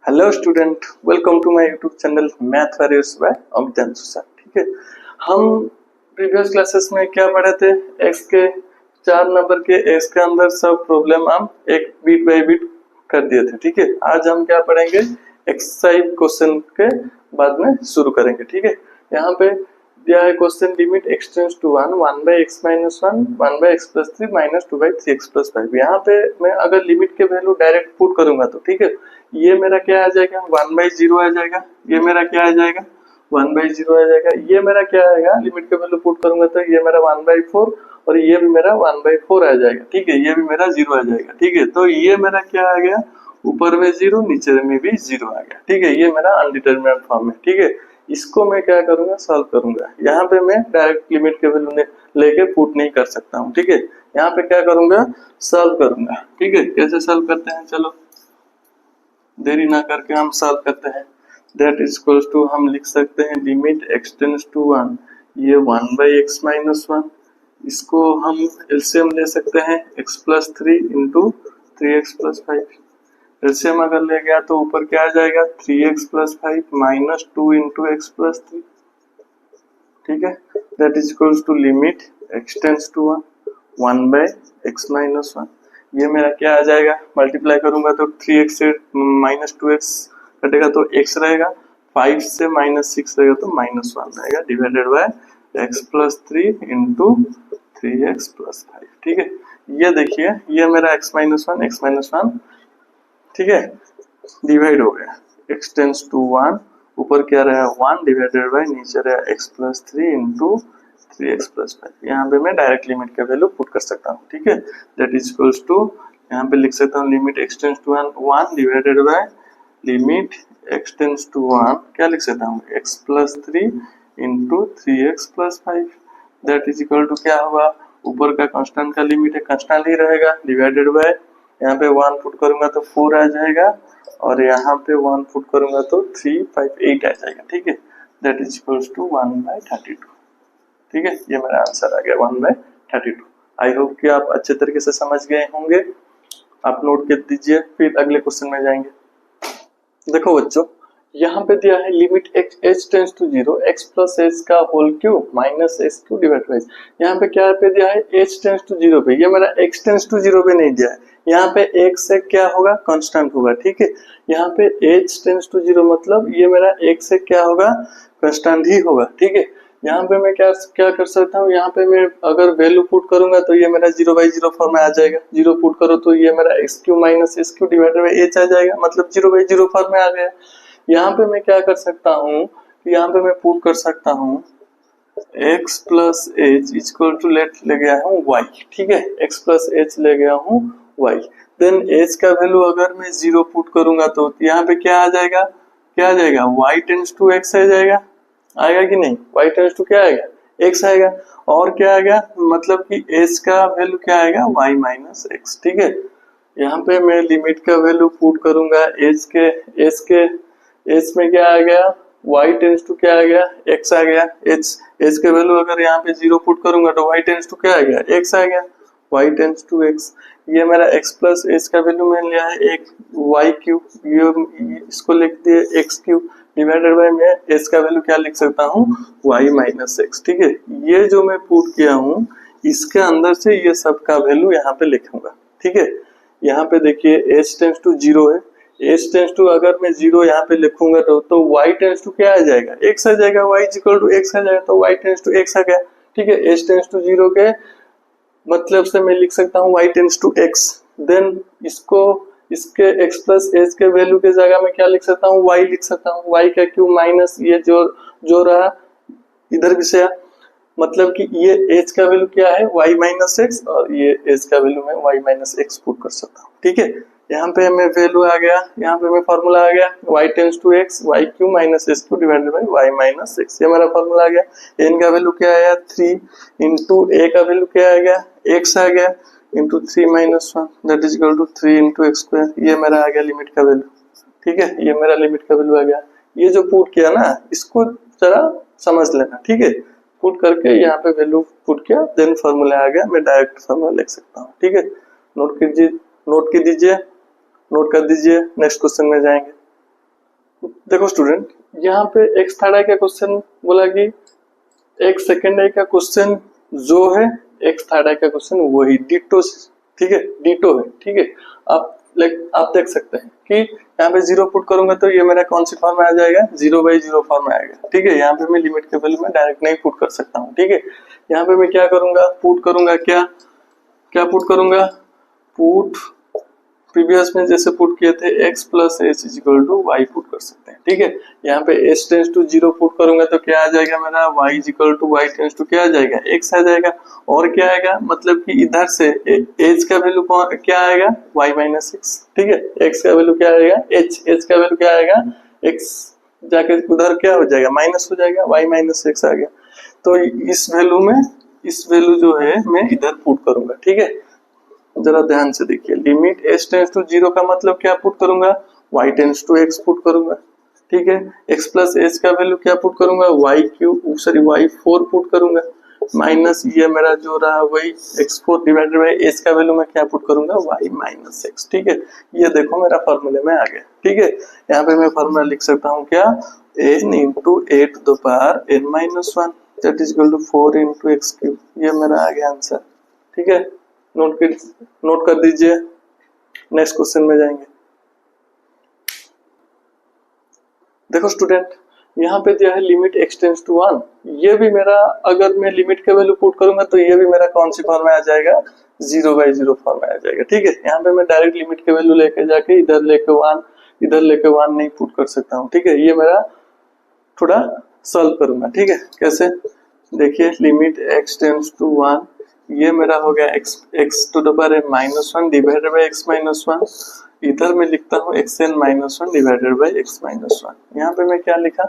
Hello student, welcome to my YouTube channel Math Warriors by Amitanshu sir. ठीक है, हम previous classes में क्या पढ़े थे? एक्स के 4 नंबर के एक्स के अंदर सब प्रॉब्लम हम एक बीट बाय बीट कर दिए थे। ठीक है, आज हम क्या पढ़ेंगे? एक्सरसाइज क्वेश्चन के बाद में शुरू करेंगे। ठीक है, यहाँ पे दिया है question limit X tends to 1 1 by X minus 1 1 by X plus 3 minus 2 by 3x plus 5। यहाँ पे मैं अगर लिमिट के वैल्यू डायरेक्ट पुट करूंगा तो ठीक है, ये मेरा क्या आ जाएगा? 1/0 आ जाएगा। ये मेरा क्या आ जाएगा? 1/0 आ जाएगा। ये मेरा क्या आएगा? लिमिट के वैल्यू पुट करूंगा तो ये मेरा 1/4 और ये भी मेरा 1/4 आ जाएगा। ठीक है, ये भी मेरा 0 आ जाएगा। ठीक है, तो ये मेरा क्या आ गया? ऊपर में 0 नीचे में भी 0 आ गया। ठीक है, ये मेरा अनडिटरमिनेट फॉर्म है। ठीक है, इसको मैं क्या करूंगा? सॉल्व करूंगा। यहाँ पे मैं डायरेक्ट लिमिट के वैल्यू लेके पुट नहीं कर सकता हूँ। ठीक है, यहाँ पे क्या करूंगा? सॉल्व करूंगा। ठीक है, कैसे सॉल्व करते हैं? चलो देरी ना करके हम सॉल्व करते हैं। दैट इज इक्वल्स टू हम लिख सकते हैं लिमिट एक्स टेंड्स टू 1, ये 1 बाई एक्स माइनस 1, इसको हम एलसीएम ले सकते हैं x plus 3 into 3x plus 5। LCM अगर ले गया तो ऊपर क्या आ जाएगा? 3x plus 5 minus 2 into X plus 3। ठीक है, that is equals to limit X tends to 1 by X minus 1। ये मेरा क्या आ जाएगा? मल्टीप्लाई करूंगा तो 3x से माइनस 2x कटेगा तो x रहेगा, 5 से माइनस 6 रहेगा तो माइनस 1 रहेगा, divided by x plus 3 into 3x plus 5। ठीक है, ये देखिए ये मेरा x माइनस 1 ठीक है डिवाइड हो गया। x टेंड्स टू 1, ऊपर क्या रहा? 1 डिवाइडेड बाय नीचे रहा x plus 3 into 3x plus 5। यहाँ पे मैं डायरेक्ट लिमिट का वैल्यू पुट कर सकता हूँ। ठीक है, दैट इज इक्वल्स टू यहाँ पे लिख सकता हूँ limit x tends to 1 divided by limit x tends to 1 क्या लिख सकता हूँ? x plus 3 into 3x plus 5। That is equal to क्या होगा? ऊपर का कांस्टेंट का लिमिट है, कांस्टेंट ही रहेगा, डिवाइडेड बाय यहाँ पे 1 पुट करूंगा तो 4 आ जाएगा और यहाँ पे 1 पुट करूंगा तो 3 5 8 आ जाएगा। ठीक है, दैट इज इक्वल्स टू 1/32। ठीक है, ये मेरा आंसर आ गया 1/32। आई होप कि आप अच्छे तरीके से समझ गए होंगे। आप नोट कर दीजिए, फिर अगले क्वेश्चन में जाएंगे। देखो बच्चों, यहाँ पे दिया है limit h tends to 0 x plus h का whole cube minus x cube divide by. यहाँ पे क्या पे दिया है? h टेंड्स टू 0 पे। ये मेरा x टेंड्स टू 0 पे नहीं दिया है। यहाँ पे x से क्या होगा? कांस्टेंट होगा। ठीक है, यहाँ पे h टेंड्स टू 0 मतलब ये मेरा x से क्या होगा? कांस्टेंट ही होगा। ठीक है, यहाँ पे मैं क्या क्या कर सकता हूँ? यहाँ पे मैं अगर वैल्यू पुट करूंगा तो ये मेरा 0/0 फॉर्म में आ जाएगा। 0 पुट करो तो ये मेरा x cube minus s cube divided by h आ जाएगा, मतलब 0/0 फॉर्म में आ गया। यहाँ पे मैं क्या कर सकता हूँ? यहाँ पे मैं पुट कर सकता हूँ x plus H equal to ले गया हूँ y। ठीक है, x प्लस एच ले गया हूँ y। देन h का वैल्यू अगर मैं 0 पुट करूंगा तो यहाँ पे क्या आ जाएगा? क्या आ जाएगा? y टेंड्स टू x आ जाएगा। आएगा कि नहीं? y टेंड्स टू क्या आएगा? x आएगा। और क्या आएगा? मतलब कि h का वैल्यू क्या आएगा? y minus x। ठीक है, यहाँ पे मैं लिमिट का वैल्यू पुट करूंगा h में क्या आ गया? y टेंड्स टू क्या आ गया? x आ गया। h के वैल्यू अगर यहाँ पे 0 पुट करूंगा तो y टेंड्स टू क्या आ गया? x आ गया, y टेंड्स टू x। ये मेरा x प्लस h का वैल्यू मैंने लिया है एक y क्यूब, ये इसको लिख दिए x क्यूब डिवाइडेड बाय मैं h का वैल्यू क्या लिख सकता हूँ? y minus x। ठीक है, ये जो मैं पुट किया हूँ इसके अंदर से ये सब का वैल्यू यहाँ पे लिखूंगा। ठीक है, यहाँ पे देखिए h टेंड्स टू 0 है, h टेंड्स टू अगर मैं 0 यहाँ पे लिखूंगा तो y टेंड्स टू क्या आ जाएगा? x आ जाएगा, y इक्वल टू x आ जाएगा तो y टेंड्स टू x आ गया। ठीक है, h टेंड्स टू 0 के मतलब से मैं लिख सकता हूँ y tends to x। Then इसको इसके x प्लस h के वैल्यू के जगह में क्या लिख सकता हूँ? y लिख सकता हूँ, y का क्यूब माइनस ये जो रहा इधर भी से, मतलब कि ये h का वैल्यू क्या है? y माइनस एक्स और ये h का वैल्यू मैं y माइनस एक्स पुट कर सकता हूँ। ठीक है, यहाँ पे मैं वैल्यू आ गया, यहाँ पे मैं फॉर्मूला आ गया y tends to x y cube minus s cube divided by y minus x। ये मेरा फॉर्मूला आ गया। n का वैल्यू क्या आया? 3 इंटू a का वैल्यू क्या आ गया? x आ गया into 3 minus 1 that is equal to 3 into X square. ये मेरा आ गया लिमिट का वैल्यू। ठीक है, ये मेरा लिमिट का वैल्यू आ गया। ये जो पुट किया ना इसको जरा समझ लेना। ठीक है, पुट करके यहाँ पे वैल्यू पुट किया, देन फॉर्मूला आ गया, मैं डायरेक्ट फॉर्मूला लिख सकता हूँ। ठीक है, नोट कर दीजिए, नेक्स्ट क्वेश्चन में जाएंगे। देखो स्टूडेंट, यहाँ पे एक्स थर्ड आई का क्वेश्चन बोला कि एक्स सेकेंड आई का क्वेश्चन जो है, एक्स थर्ड आई का क्वेश्चन वही डिटो, ठीक है, डिटो है, ठीक है। आप देख सकते हैं कि यहाँ पे जीरो पुट करूंगा तो ये मेरा कौन सी फॉर्म में आ जाएगा, 0/0 फॉर्म में आएगा, ठीक है। यहाँ पे मैं लिमिट के वैल्यू में डायरेक्ट नहीं पुट कर सकता हूँ, ठीक है। यहाँ पे मैं क्या करूंगा, पुट करूंगा, क्या क्या पुट करूंगा, पुट प्रीवियस में जैसे पुट किए थे x plus H is equal to Y put कर सकते हैं, ठीक है। यहाँ पे h टेंस टू 0 पुट करूंगा तो क्या आ जाएगा मेरा, y is equal to Y tends to क्या आ जाएगा, x आ जाएगा। और क्या आएगा, मतलब कि इधर से h का वैल्यू क्या आएगा, y माइनस एक्स, ठीक है। x का वैल्यू क्या आएगा, h का वैल्यू क्या आएगा, x जाके उधर क्या हो जाएगा, माइनस हो जाएगा, y माइनस एक्स आ गया। तो इस वैल्यू जो है मैं इधर पुट करूंगा, ठीक है। जरा ध्यान से देखिए, लिमिट h टेंस टू 0 का मतलब क्या पुट करूंगा, y tends to x put करूंगा, ठीक है। x प्लस h का वैल्यू क्या पुट करूंगा, y4 पुट करूंगा, माइनस ये मेरा जो रहा वही x4 डिवाइडेड बाय h का वैल्यू मैं क्या पुट करूंगा, y माइनस एक्स, ठीक है। ये देखो मेरा फॉर्मूले में आ गया, ठीक है। यहाँ पे मैं फॉर्मूला लिख सकता हूँ क्या, n into A to the power n minus 1 that is equal to 4 into X cube, ये मेरा आ गया आंसर, ठीक है। नोट कर दीजिए, नेक्स्ट क्वेश्चन में जाएंगे। देखो स्टूडेंट, यहाँ पे दिया है लिमिट x टेंस टू 1, ये भी मेरा, अगर मैं लिमिट के वैल्यू पुट करूंगा तो ये भी मेरा कौन सी फॉर्म में आ जाएगा, 0/0 फॉर्म में आ जाएगा, ठीक है। यहाँ पे मैं डायरेक्ट लिमिट के वैल्यू लेके जाके इधर लेके 1 नहीं पुट कर सकता हूँ, ठीक है। ये मेरा थोड़ा सॉल्व करूंगा, ठीक है। कैसे, देखिए, लिमिट x टेंस टू 1, ये मेरा हो गया x to the power n minus 1 divided by x minus 1, इधर मैं लिखता हूँ xn minus 1 divided by x minus 1। यहाँ पे मैं क्या लिखा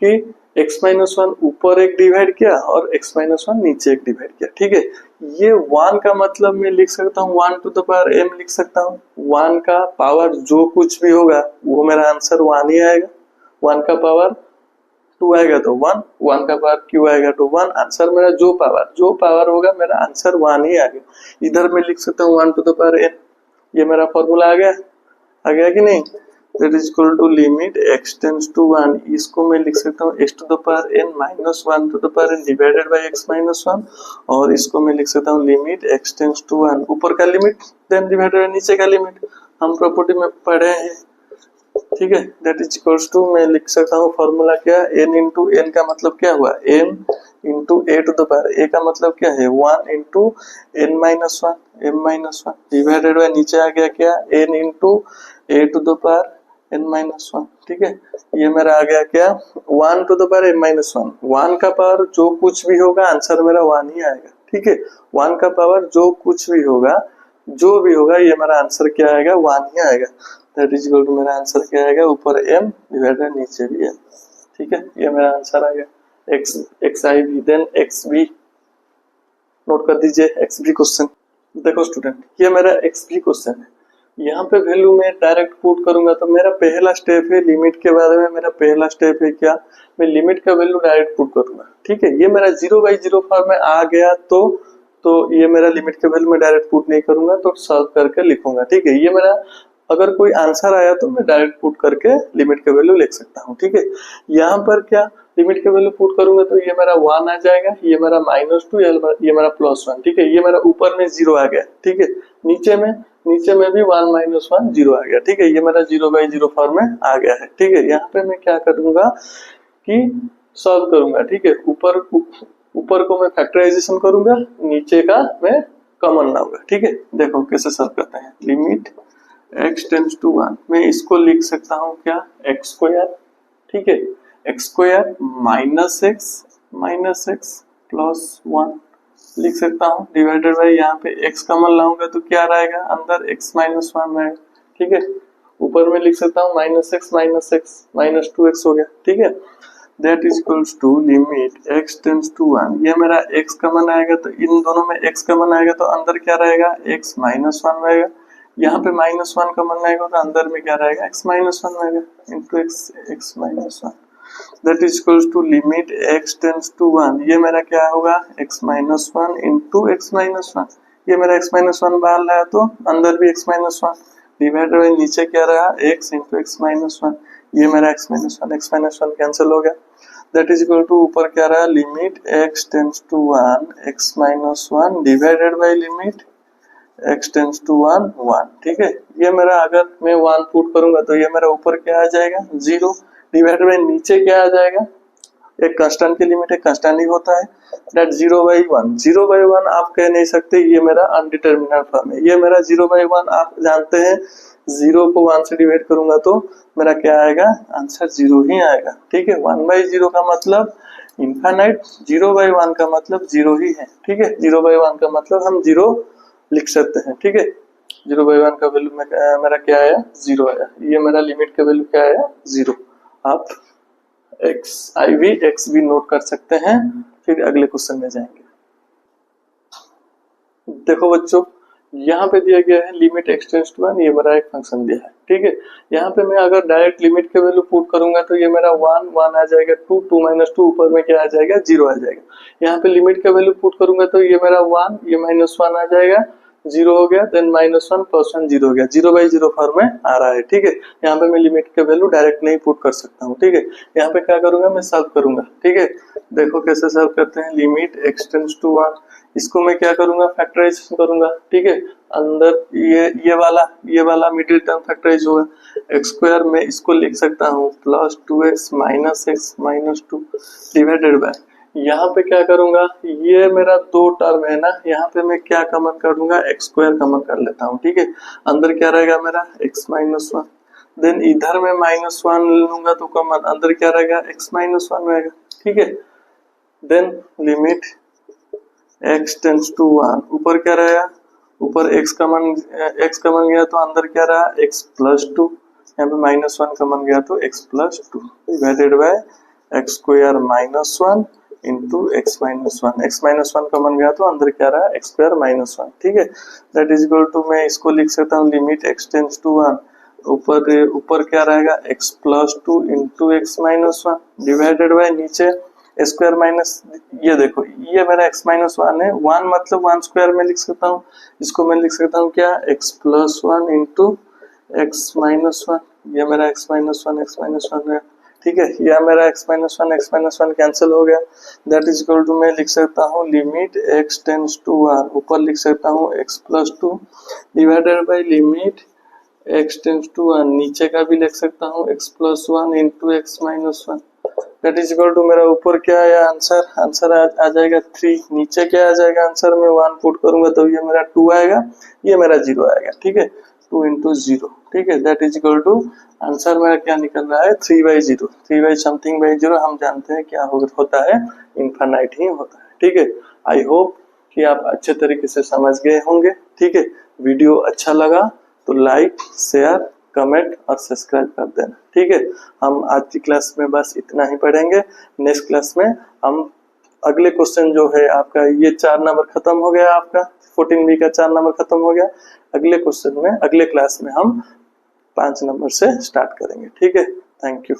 कि x माइनस 1 ऊपर एक डिवाइड किया और x माइनस 1 नीचे एक डिवाइड किया, ठीक है। ये 1 का मतलब मैं लिख सकता हूँ 1 टू द पावर m लिख सकता हूँ, 1 का पावर जो कुछ भी होगा वो मेरा आंसर 1 ही आएगा, 1 का पावर 2 आएगा तो 1, 1 का पावर q आएगा तो 1, आंसर मेरा जो पावर होगा मेरा आंसर 1 ही आ गया। इधर मैं लिख सकता हूँ 1 टू द पावर n, ये मेरा फॉर्मूला आ गया कि नहीं, that is equal to limit x tends to 1, इसको मैं लिख सकता हूँ x to the power n minus 1 to the power n divided by x minus 1, और इसको मैं लिख सकता हूँ लिमिट x टेंस टू 1, ऊपर का लिमिट देन डिवाइडेड बाय नीचे का लिमिट, हम प्रॉपर्टी में पढ़े हैं, ठीक है। दैट इज इक्वल्स टू, मैं लिख सकता हूँ फॉर्मूला क्या, n इंटू n का मतलब क्या हुआ, m into A to the power, a का मतलब क्या है 1 into n minus 1, m minus 1 divided by नीचे आ गया क्या, n into A to the power n minus 1, ठीक है। ये मेरा आ गया क्या, 1 to the power n minus 1, 1 का पावर जो कुछ भी होगा आंसर मेरा 1 ही आएगा, ठीक है। 1 का पावर जो कुछ भी होगा, जो भी होगा, ये मेरा आंसर क्या आएगा, 1 ही आएगा। दैट इज इक्वल टू, मेरा आंसर क्या आएगा, ऊपर m डिवाइडेड नीचे भी m, ठीक है। ये मेरा आंसर आ गया xi देन xb, नोट कर दीजिए xb क्वेश्चन। देखो स्टूडेंट, ये मेरा xb क्वेश्चन है, यहाँ पे वैल्यू में डायरेक्ट पुट करूंगा तो मेरा पहला स्टेप है लिमिट के बारे में, मेरा पहला स्टेप है क्या, मैं लिमिट का वैल्यू डायरेक्ट पुट करूंगा, ठीक है। ये मेरा 0/0 फॉर्म में आ गया तो ये मेरा लिमिट के वैल्यू में डायरेक्ट पुट नहीं करूंगा, तो सॉल्व करके लिखूंगा, ठीक है। ये मेरा, अगर कोई आंसर आया तो मैं डायरेक्ट पुट करके लिमिट के वैल्यू लिख सकता हूँ, ठीक है। यहाँ पर क्या, लिमिट के वैल्यू पुट करूंगा तो ये मेरा 1 आ जाएगा, ये मेरा -2, ये मेरा +1, ठीक है। ये मेरा ऊपर में 0 आ गया, ठीक है। नीचे में भी 1 - 1 0 आ गया, ठीक है। ये मेरा 0/0 फॉर्म में आ गया है, ठीक है। यहाँ पे मैं क्या करूंगा कि सॉल्व करूंगा, ठीक है। ऊपर को मैं फैक्टराइजेशन करूंगा, नीचे का मैं कॉमन लाऊंगा, ठीक है। देखो कैसे सॉल्व करते हैं, लिमिट x टेंस टू 1, मैं इसको लिख सकता हूँ क्या, x स्क्वायर, ठीक है, x square minus x plus 1 लिख सकता हूँ, डिवाइडेड बाय, यहाँ पे x कॉमन लाऊंगा तो क्या रहेगा, अंदर x माइनस 1 रहेगा, ठीक है। ऊपर में लिख सकता हूँ -x -2x हो गया, ठीक है। That is equals to limit x tends to 1, ये मेरा x कॉमन आएगा तो इन दोनों में x कॉमन आएगा तो अंदर क्या रहेगा, x माइनस 1 रहेगा। यहाँ पे -1 कॉमन आएगा तो अंदर में क्या रहेगा, x माइनस 1 रहेगा into x minus 1। That is equals to limit x tends to 1, ये मेरा क्या होगा, x minus 1 into x minus 1, ये मेरा x माइनस 1 बाहर लाया तो अंदर भी x माइनस 1 डिवाइडेड बाय नीचे क्या रहा, x इंटू x माइनस 1, ये मेरा x माइनस वन कैंसिल हो गया, दैट इज इक्वल टू ऊपर क्या रहा, limit x tends to 1 x minus one divided by limit x tends to 1 1, ठीक है। ये मेरा अगर मैं 1 पुट करूंगा तो ये मेरा ऊपर क्या आ जाएगा 0 डिवाइडेड बाई नीचे क्या आ जाएगा, एक कांस्टेंट की लिमिट एक कांस्टेंट ही होता है, दैट 0/1 0/1 आप कह नहीं सकते, ये मेरा अनडिटरमिनेट फॉर्म है। ये मेरा 0/1 आप जानते हैं, 0 को 1 से डिवाइड करूंगा तो मेरा क्या आएगा, आंसर 0 ही आएगा, ठीक है। 1/0 का मतलब इनफाइनाइट, 0/1 का मतलब 0 ही है, ठीक है। 0/1 का मतलब हम 0 लिख सकते हैं, ठीक है। 0/1 का वैल्यू मेरा क्या आया, 0 आया। ये मेरा लिमिट का वैल्यू क्या आया, 0। आप एक्स भी नोट कर सकते हैं। फिर अगले क्वेश्चन में जाएंगे। देखो बच्चों, यहाँ पे दिया गया है लिमिट x टेंड्स टू 1, ये मेरा एक फंक्शन दिया है, ठीक है। यहाँ पे मैं अगर डायरेक्ट लिमिट के वैल्यू पुट करूंगा तो ये मेरा 1 आ जाएगा, 2 माइनस 2 ऊपर में क्या आ जाएगा, 0 आ जाएगा। यहाँ पे लिमिट का वैल्यू पुट करूंगा तो ये मेरा 1 ये -1 आ जाएगा, 0 हो गया, देन -1 + 1 0 हो गया, 0/0 फॉर्म में आ रहा है, ठीक है। यहाँ पे मैं लिमिट के वैल्यू डायरेक्ट नहीं पुट कर सकता हूँ, ठीक है। यहाँ पे क्या करूंगा, मैं सॉल्व करूंगा, ठीक है। देखो कैसे सॉल्व करते हैं, लिमिट x टेंड्स टू 1, इसको मैं क्या करूंगा, फैक्टराइजेशन करूंगा, ठीक है। अंदर ये वाला मिडिल टर्म फैक्टराइज होगा, एक्स स्क्वायर में इसको लिख सकता हूँ +2x - x - 2 डिवाइडेड बाय, यहाँ पे क्या करूंगा, ये मेरा 2 टर्म है ना, यहाँ पे मैं क्या कॉमन कर दूंगा, एक्स स्क्वायर कॉमन कर लेता हूँ, ठीक है। अंदर क्या रहेगा मेरा x - 1, देन इधर में -1 लूंगा तो कॉमन, अंदर क्या रहेगा, x - 1 रहेगा, ठीक है। Then limit x tends to 1, ऊपर क्या रहेगा, ऊपर x कॉमन गया तो अंदर क्या रहा, x + 2, यहाँ पे -1 कॉमन गया तो x + 2 divided by x square -1 into x - 1 common गया तो अंदर क्या रहा, x स्क्वायर -1, ठीक है। दैट इज इक्वल टू, मैं इसको लिख सकता हूँ लिमिट x टेंड्स टू 1, ऊपर क्या रहेगा, x + 2 into x - 1 divided by नीचे स्क्वायर माइनस, ये देखो ये मेरा x - 1 है, 1 मतलब 1 स्क्वायर में लिख सकता हूँ, इसको मैं लिख सकता हूँ क्या, x + 1 इंटू x - 1, ये मेरा x - 1 है, ठीक है। यह मेरा x - 1 कैंसिल हो गया, दैट इज इक्वल टू मैं लिख सकता हूँ लिमिट x टेंड्स टू 1, ऊपर लिख सकता हूँ x + 2 divided by limit x tends to 1, नीचे का भी लिख सकता हूँ x + 1 into x - 1, that is equal to मेरा ऊपर क्या आया, आंसर आ जाएगा 3, नीचे क्या आ जाएगा आंसर में, 1 पुट करूंगा तो ये मेरा 2 आएगा, ये मेरा 0 आएगा, ठीक है। 2 × 0, ठीक है, that is equal to answer मेरा क्या निकल रहा है, 3/0, 3/something/0, हम जानते हैं क्या होता है, इनफाइनाइट ही होता है, ठीक है। आई होप कि आप अच्छे तरीके से समझ गए होंगे, ठीक है। वीडियो अच्छा लगा तो लाइक शेयर कमेंट और सब्सक्राइब कर देना, ठीक है। हम आज की क्लास में बस इतना ही पढ़ेंगे, नेक्स्ट क्लास में हम अगले क्वेश्चन जो है आपका, ये 4 नंबर खत्म हो गया, आपका 14B का 4 नंबर खत्म हो गया, अगले क्वेश्चन में अगले क्लास में हम 5 नंबर से स्टार्ट करेंगे, ठीक है। Thank you.